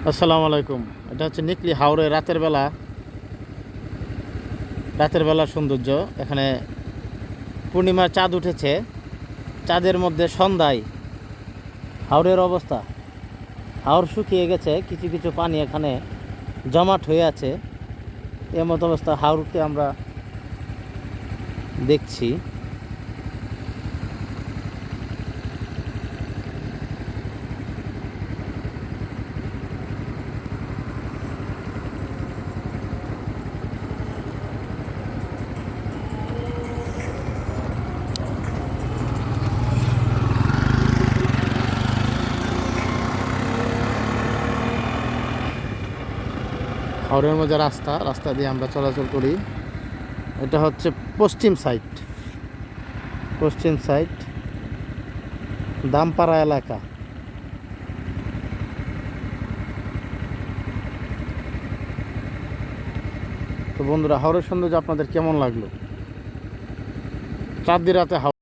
আসসালামু আলাইকুম। এটা হচ্ছে নিকলি হাওরে রাতের বেলার সৌন্দর্য। এখানে পূর্ণিমার চাঁদ উঠেছে। চাঁদের মধ্যে সন্ধ্যায় হাওরের অবস্থা, হাওর শুকিয়ে গেছে, কিছু কিছু পানি এখানে জমাট হয়ে আছে। এমত অবস্থা হাওরকে আমরা দেখছি। হাওরের মধ্যে রাস্তা দিয়ে আমরা চলাচল করি। এটা হচ্ছে পশ্চিম সাইড দামপাড়া এলাকা। তো বন্ধুরা, হাওরের সৌন্দর্য আপনাদের কেমন লাগলো? চাঁদ রাতে